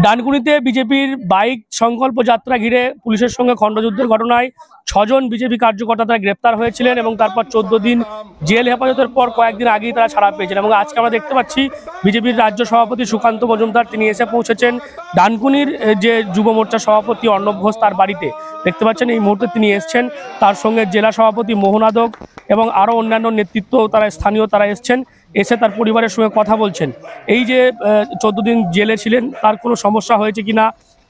ডানকুনিতে বিজেপির বাইক সংকল্প যাত্রা ঘিরে পুলিশের সঙ্গে খণ্ডযুদ্ধের ঘটনায় 6 জন বিজেপি কার্যকর্তা তারা গ্রেপ্তার হয়েছিলেন এবং তারপর 14 দিন জেল হেফাজতের পর কয়েকদিন আগেই তারা ছাড়া পেয়েছেন। এবং আজকে আমরা দেখতে পাচ্ছি বিজেপির রাজ্য সভাপতি সুকান্ত মজুমদার তিনি এসে পৌঁছেছেন ডানকুনির যে যুব মোর্চার সভাপতি অর্ণব ঘোষ তার বাড়িতে। দেখতে পাচ্ছেন এই মুহূর্তে তিনি এসছেন, তার সঙ্গে জেলা সভাপতি মোহনাদক এবং আরও অন্যান্য নেতৃত্ব তারা স্থানীয় তারা এসছেন, এসে তার পরিবারের সঙ্গে কথা বলছেন। এই যে 14 দিন জেলে ছিলেন তার কোনো সমস্যা হয়েছে কিনা,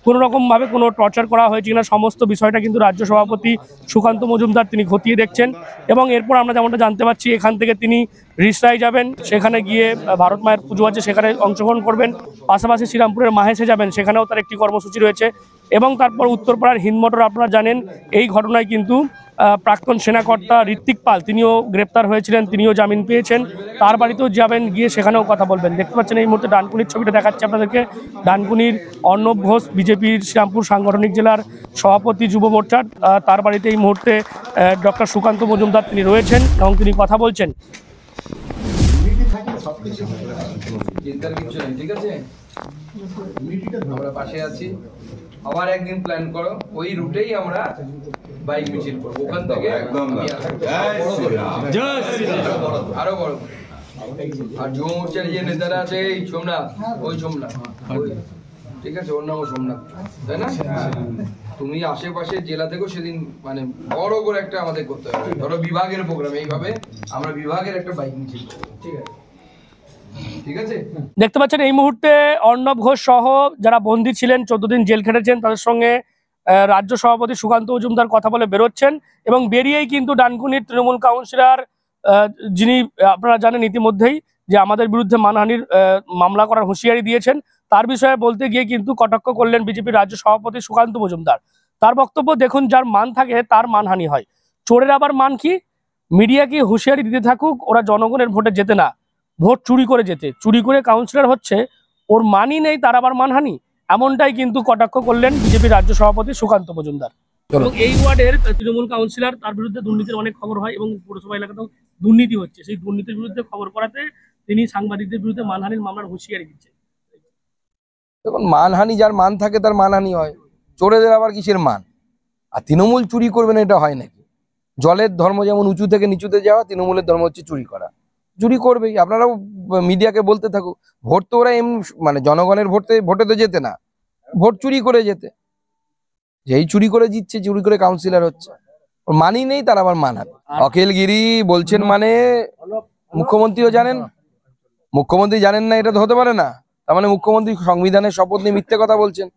কোনো রকমভাবে কোনো টর্চার করা হয়েছে কিনা, সমস্ত বিষয়টা কিন্তু রাজ্য সভাপতি সুকান্ত মজুমদার তিনি খতিয়ে দেখছেন। এবং এরপর আমরা যেমনটা জানতে পারছি এখান থেকে তিনি রিসরায় যাবেন, সেখানে গিয়ে ভারত মায়ের পুজো আছে সেখানে অংশগ্রহণ করবেন, পাশাপাশি শ্রীরামপুরের মাহেশে যাবেন, সেখানেও তার একটি কর্মসূচি রয়েছে। এবং তারপর উত্তরপাড়ার হিন্দমোটর আপনারা জানেন এই ঘটনায় কিন্তু প্রাক্তন সেনাকর্তা ঋত্বিক পাল তিনিও গ্রেপ্তার হয়েছিলেন, তিনিও জামিন পেয়েছেন, তার বাড়িতেও যাবেন, গিয়ে সেখানেও কথা বলবেন। দেখতে পাচ্ছেন এই মুহূর্তে ডানকুনির ছবিটা দেখাচ্ছে আপনাদেরকে। ডানকুনির অর্ণব ঘোষ বিজেপির শ্রীরামপুর সাংগঠনিক জেলার সভাপতি যুব মোর্চার, তার বাড়িতে এই মুহূর্তে ডক্টর সুকান্ত মজুমদার তিনি রয়েছেন এবং তিনি কথা বলছেন। চিন্তার কিছু নেই, ঠিক আছে, আমরা পাশে আছি। আবার একদিন প্ল্যান করো, ওই রুটেই আমরা বাইক মিছিল করবো, ওখান থেকে আরো বড়। আর যুব মোর্চার যে নেতারা আছে এই সোমনাথ, ওই সোমনাথ, ঠিক আছে, ওর নামও সোমনাথ, তাই না? তুমি আশেপাশে জেলা থেকেও সেদিন মানে বড় করে একটা আমাদের করতে হবে, ধরো বিভাগের প্রোগ্রাম, এইভাবে আমরা বিভাগের একটা বাইক মিছিল করবো, ঠিক আছে? ঠিক আছে। দেখতে পাচ্ছেন এই মুহূর্তে অর্ণব ঘোষ সহ যারা বন্দী ছিলেন 14 দিন জেল খেটেছেন তাদের সঙ্গে রাজ্য সভাপতি সুকান্ত মজুমদার কথা বলে বেরোচ্ছেন। এবং বেরিয়েই কিন্তু ডানকুনির তৃণমূল কাউন্সিলর যিনি আপনারা জানেন ইতিমধ্যেই যে আমাদের বিরুদ্ধে মানহানির মামলা করার হুঁশিয়ারি দিয়েছেন, তার বিষয়ে বলতে গিয়ে কিন্তু কটাক্ষ করলেন বিজেপির রাজ্য সভাপতি সুকান্ত মজুমদার। তার বক্তব্য দেখুন, যার মান থাকে তার মানহানি হয়, চোরের আবার মান কি? মিডিয়াকে হুঁশিয়ারি দিতে থাকুক, ওরা জনগণের ভোটে যেতে না, ভোট চুরি করে যেতে, চুরি করে কাউন্সিলর হচ্ছে, ওর মানই নেই, তার আবার মানহানি, এমনটাই কিন্তু কটাক্ষ করলেন বিজেপির রাজ্য সভাপতি সুকান্ত মজুমদার। এবং এই ওয়ার্ডের তৃণমূল কাউন্সিলর, তার বিরুদ্ধে দুর্নীতির অনেক খবর হয় এবং পৌরসভা এলাকাতেও দুর্নীতি হচ্ছে, সেই দুর্নীতির বিরুদ্ধে খবর করাতে তিনি সাংবাদিকদের বিরুদ্ধে মানহানির মামলার হুঁশিয়ারি দিচ্ছেন। দেখুন, মানহানি যার মান থাকে তার মানহানি হয়, চোরেদের আবার কিসের মান? আর তৃণমূল চুরি করবে না এটা হয় নাকি? জলের ধর্ম যেমন উঁচু থেকে নিচুতে যাওয়া, তৃণমূলের ধর্ম হচ্ছে চুরি করা। চুরি করবেই, আপনারাও মিডিয়াকে বলতে থাকুক। ভোট তো ওরা এমনি মানে জনগণের ভোটে তো যেতে না, ভোট চুরি করে যেতে। যেই চুরি করে জিতছে, চুরি করে কাউন্সিলর হচ্ছে, ওর মানই নেই, তার আবার মানহানি। অখিলগিরি বলছেন মানে মুখ্যমন্ত্রীও জানেন, মুখ্যমন্ত্রী জানেন না এটা তো হতে পারে না। তার মানে মুখ্যমন্ত্রী সংবিধানের শপথ নিয়ে মিথ্যে কথা বলছেন।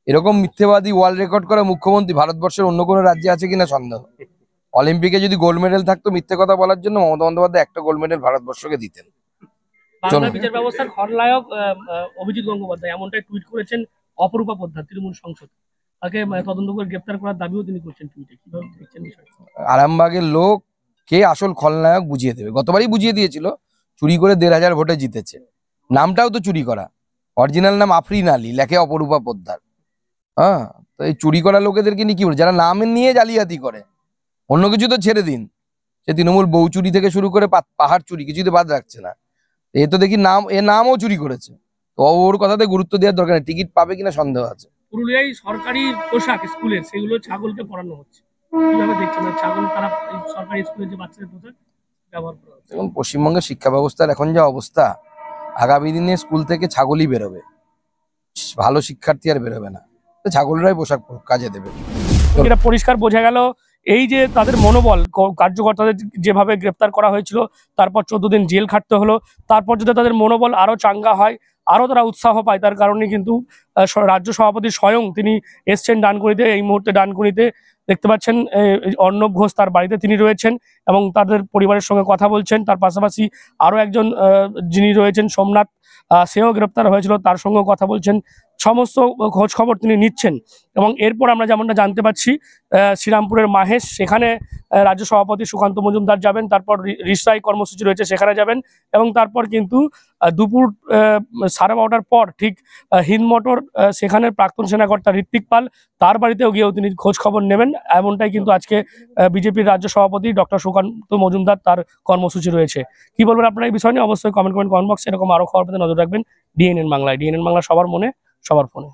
এরকম মিথ্যেবাদী ওয়ার্ল্ড রেকর্ড করা মুখ্যমন্ত্রী ভারতবর্ষের অন্য কোনো রাজ্যে আছে কিনা সন্দেহ। অলিম্পিকে যদি গোল্ড মেডেল থাকতো মিথ্যে কথা বলার জন্য, মমতা বন্দ্যোপাধ্যায় একটা গোল্ড মেডেল ভারতবর্ষকে দিতেন। বাংলার বিচার ব্যবস্থার খলনায়ক অভিজিৎ গঙ্গোপাধ্যায় এমনটাই টুইট করেছেন অপরূপা পোদ্দার তৃণমূল সংসদ, তাকে তদন্ত করে গ্রেপ্তার করার দাবিও তিনি করছেন টুইটে। কিভাবে দেখছেন বিষয়টা? আরামবাগের লোক কে আসল খলনায়ক বুঝিয়ে দেবে। গতবারই বুঝিয়ে দিয়েছিল, চুরি করে 1500 ভোটে জিতেছে, নামটাও তো চুরি করা। অরিজিনাল নাম আফরিন আলী, লেখে অপরূপা পোদ্দার। হ্যাঁ, তো এই চুরি করা লোকেদেরকে নিয়ে কি বলে, যারা নাম নিয়ে জালিয়াতি করে, অন্য কিছু তো ছেড়ে দিন, সে তৃণমূল বউ চুরি থেকে শুরু করে পাহাড় চুরি কিছুই তো বাদ রাখছে না। এ তো দেখি নামও চুরি করেছে, তো ওর কথাতে গুরুত্ব দেওয়ার দরকার নেই। টিকিট পাবে কিনা সন্দেহ আছে। পুরুলিয়ায় সরকারি পোশাক স্কুলের সেগুলো ছাগলকে পরানো হচ্ছে, কিভাবে দেখছেন? ছাগল তারা সরকারি স্কুলের যে বাচ্চাদের পোশাক ব্যবহার করা হচ্ছে। এখন পশ্চিমবঙ্গের শিক্ষা ব্যবস্থার এখন যা অবস্থা, আগামী দিনে স্কুল থেকে ছাগলই বেরোবে, ভালো শিক্ষার্থী আর বেরোবে না। ছাগলরাই পোশাক কাজে দেবে। এটা পরিষ্কার বোঝা গেল এই যে তাদের মনোবল, কার্যকর্তাদের যেভাবে গ্রেপ্তার করা হয়েছিল, তারপর 14 দিন জেল খাটতে হলো, তারপর যদি তাদের মনোবল আরো চাঙ্গা হয়, আরো তারা উৎসাহ পায়, তার কারণে কিন্তু রাজ্য সভাপতি স্বয়ং তিনি এসছেন ডানকুনিতে। এই মুহূর্তে ডানকুনিতে দেখতে পাচ্ছেন অর্ণব ঘোষ তার বাড়িতে তিনি রয়েছেন এবং তাদের পরিবারের সঙ্গে কথা বলছেন। তার পাশাপাশি আরো একজন যিনি রয়েছেন সোমনাথ, সেও গ্রেপ্তার হয়েছিল, তার সঙ্গেও কথা বলছেন। সমস্ত খোঁজ খবর তিনি নিচ্ছেন। এবং এরপর আমরা যেমনটা জানতে পাচ্ছি শ্রীরামপুরের মাহেশ, সেখানে রাজ্য সভাপতি সুকান্ত মজুমদার যাবেন, তারপর রিসাই কর্মসূচি রয়েছে সেখানে যাবেন, এবং তারপর কিন্তু দুপুর 12:30টার পর ঠিক হিন্দমোটর সেখানের প্রাক্তন সেনাকর্তা ঋত্বিক পাল তার বাড়িতেও গিয়েও তিনি খোঁজ খবর নেবেন। এমনটাই কিন্তু আজকে বিজেপির রাজ্য সভাপতি ডক্টর সুকান্ত মজুমদার তার কর্মসূচি রয়েছে। কি বলবেন আপনারা এই বিষয় নিয়ে? অবশ্যই কমেন্ট বক্সে। এরকম আরো খবর পেতে নজর রাখবেন ডিএনএন বাংলায়। ডিএনএন বাংলা সবার মনে, সবার ফোনে।